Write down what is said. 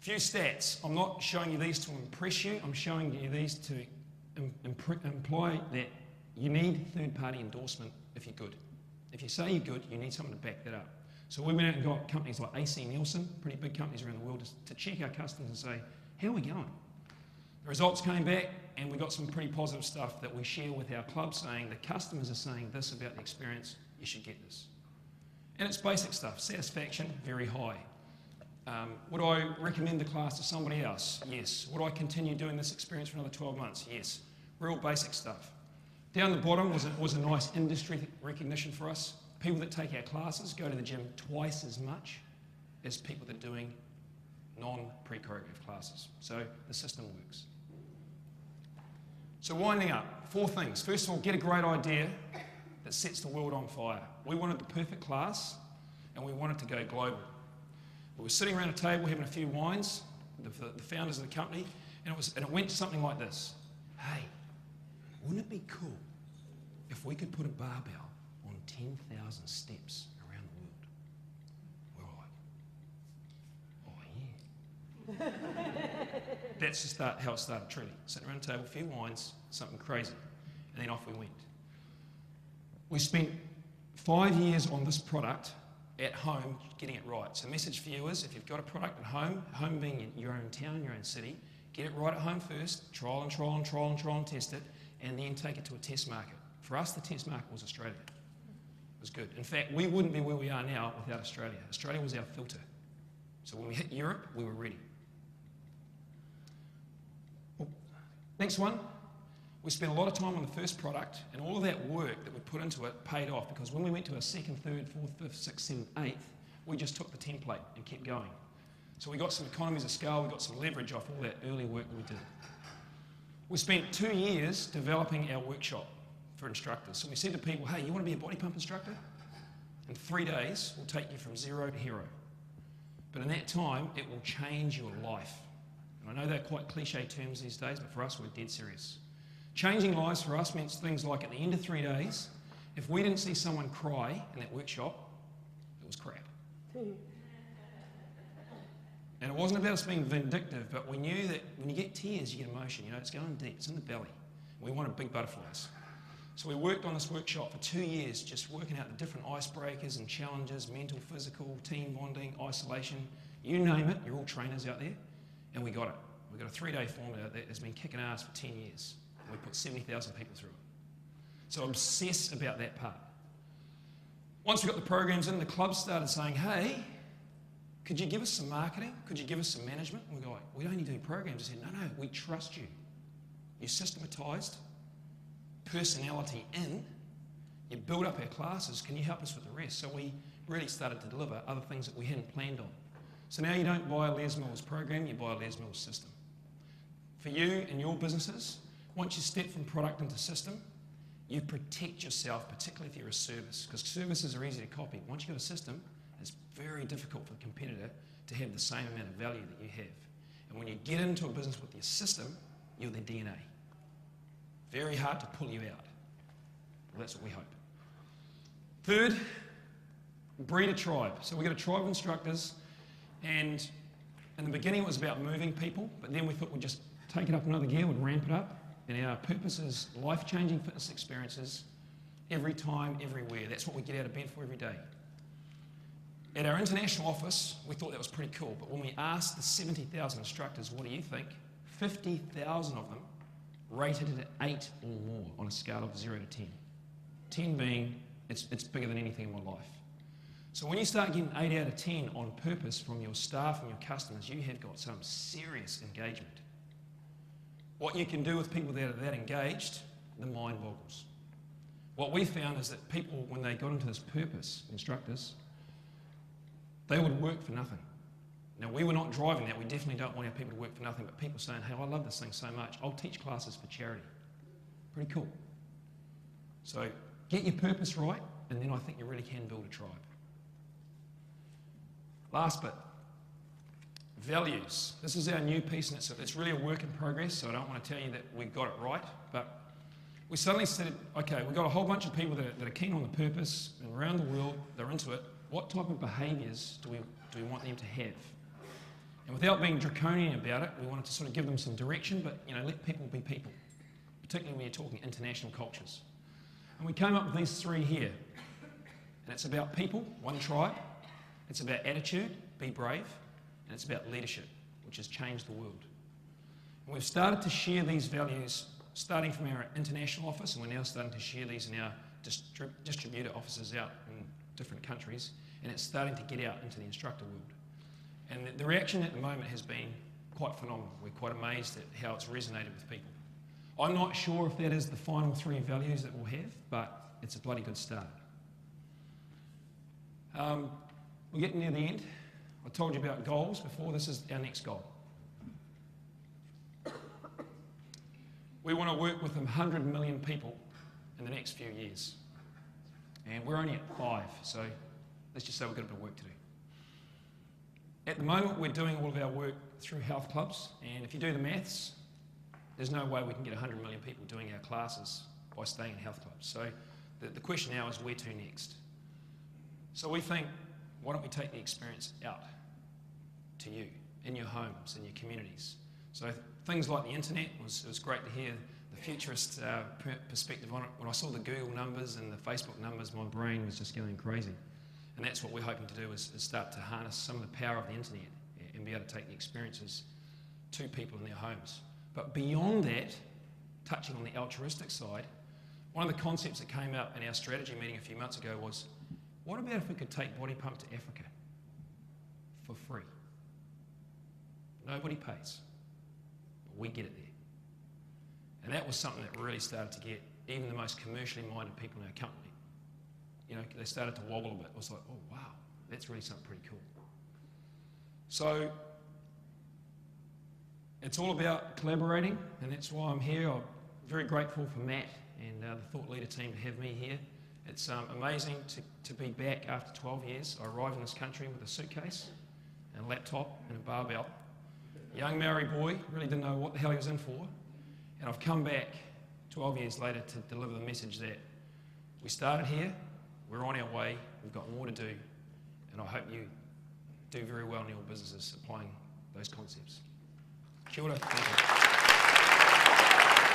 Few stats. I'm not showing you these to impress you. I'm showing you these to imply that you need third-party endorsement if you're good. If you say you're good, you need someone to back that up. So we went out and got companies like AC Nielsen, pretty big companies around the world, to check our customers and say, how are we going? The results came back, and we got some pretty positive stuff that we share with our club, saying the customers are saying this about the experience, you should get this. And it's basic stuff. Satisfaction, very high. Would I recommend the class to somebody else? Yes. Would I continue doing this experience for another 12 months? Yes. Real basic stuff. Down the bottom was a nice industry recognition for us. People that take our classes go to the gym twice as much as people that are doing non-pre-choreographed classes. So the system works. So winding up, 4 things. First of all, get a great idea that sets the world on fire. We wanted the perfect class, and we wanted to go global. We were sitting around a table having a few wines, the founders of the company, and it went something like this. Hey, wouldn't it be cool if we could put a barbell on 10,000 steps around the world? We're like, oh yeah. That's how it started, truly. Sitting around a table, a few wines, something crazy, and then off we went. We spent 5 years on this product at home getting it right. So message for you is, if you've got a product at home, home being your own town, your own city, get it right at home first, trial and test it, and then take it to a test market. For us, the test market was Australia. It was good. In fact, we wouldn't be where we are now without Australia. Australia was our filter. So when we hit Europe, we were ready. Well, next one. We spent a lot of time on the first product, and all of that work that we put into it paid off, because when we went to our second, third, fourth, fifth, sixth, seventh, eighth, we just took the template and kept going. So we got some economies of scale, we got some leverage off all that early work that we did. We spent 2 years developing our workshop for instructors. So we said to people, hey, you want to be a body pump instructor? In 3 days, we'll take you from zero to hero. But in that time, it will change your life. And I know they're quite cliche terms these days, but for us, we're dead serious. Changing lives for us means things like at the end of 3 days, if we didn't see someone cry in that workshop, it was crap. And it wasn't about us being vindictive, but we knew that when you get tears, you get emotion. You know, it's going deep, it's in the belly. We wanted big butterflies. So we worked on this workshop for 2 years, just working out the different icebreakers and challenges, mental, physical, team bonding, isolation, you name it, you're all trainers out there, and we got it. We got a 3-day formula that has been kicking ass for 10 years. We put 70,000 people through it. So obsess about that part. Once we got the programs in, the club started saying, hey, could you give us some marketing? Could you give us some management? And we go, we only do programs. I said, no, we trust you. You systematised, personality in, you build up our classes, can you help us with the rest? So we really started to deliver other things that we hadn't planned on. So now you don't buy a Les Mills program, you buy a Les Mills system. For you and your businesses, once you step from product into system, you protect yourself, particularly if you're a service, because services are easy to copy. Once you've got a system, it's very difficult for the competitor to have the same amount of value that you have. And when you get into a business with your system, you're their DNA. Very hard to pull you out. Well, that's what we hope. Third, breed a tribe. So we got a tribe of instructors, and in the beginning it was about moving people, but then we thought we'd just take it up another gear, we'd ramp it up. And our purpose is life-changing fitness experiences every time, everywhere. That's what we get out of bed for every day. At our international office, we thought that was pretty cool, but when we asked the 70,000 instructors, what do you think? 50,000 of them rated it at 8 or more on a scale of 0 to 10. 10 being, it's bigger than anything in my life. So when you start getting 8 out of 10 on purpose from your staff and your customers, you have got some serious engagement. What you can do with people that are that engaged, the mind boggles. What we found is that people, when they got into this purpose, instructors, they would work for nothing. Now, we were not driving that. We definitely don't want our people to work for nothing, but people saying, hey, I love this thing so much. I'll teach classes for charity. Pretty cool. So get your purpose right, and then I think you really can build a tribe. Last bit. Values. This is our new piece, and it's really a work in progress, so I don't want to tell you that we got it right, but we suddenly said, okay, we've got a whole bunch of people that are keen on the purpose, and around the world, they're into it. What type of behaviours do we want them to have? And without being draconian about it, we wanted to sort of give them some direction, but let people be people, particularly when you're talking international cultures. And we came up with these three here. And it's about people, one tribe. It's about attitude, be brave. And it's about leadership, which has changed the world. And we've started to share these values starting from our international office, and we're now starting to share these in our distributor offices out in different countries, and it's starting to get out into the instructor world. And the reaction at the moment has been quite phenomenal. We're quite amazed at how it's resonated with people. I'm not sure if that is the final three values that we'll have, but it's a bloody good start. We're getting near the end. I told you about goals before. This is our next goal. We want to work with 100 million people in the next few years. And we're only at 5, so let's just say we've got a bit of work to do. At the moment, we're doing all of our work through health clubs, and if you do the maths, there's no way we can get 100 million people doing our classes by staying in health clubs. So the question now is where to next? So we think, why don't we take the experience out to you, in your homes, in your communities? So things like the internet, it was great to hear the futurist perspective on it. When I saw the Google numbers and the Facebook numbers, my brain was just going crazy. And that's what we're hoping to do is start to harness some of the power of the internet and be able to take the experiences to people in their homes. But beyond that, touching on the altruistic side, one of the concepts that came up in our strategy meeting a few months ago was, what about if we could take Body Pump to Africa for free? Nobody pays, but we get it there. And that was something that really started to get even the most commercially minded people in our company. They started to wobble a bit. It was like, oh wow, that's really something pretty cool. So it's all about collaborating, and that's why I'm here. I'm very grateful for Matt and the Thought Leader team to have me here. It's amazing to be back after 12 years. I arrived in this country with a suitcase and a laptop and a barbell. Young Maori boy, really didn't know what the hell he was in for. And I've come back 12 years later to deliver the message that we started here, we're on our way, we've got more to do, and I hope you do very well in your businesses applying those concepts. Kia ora. Thank you.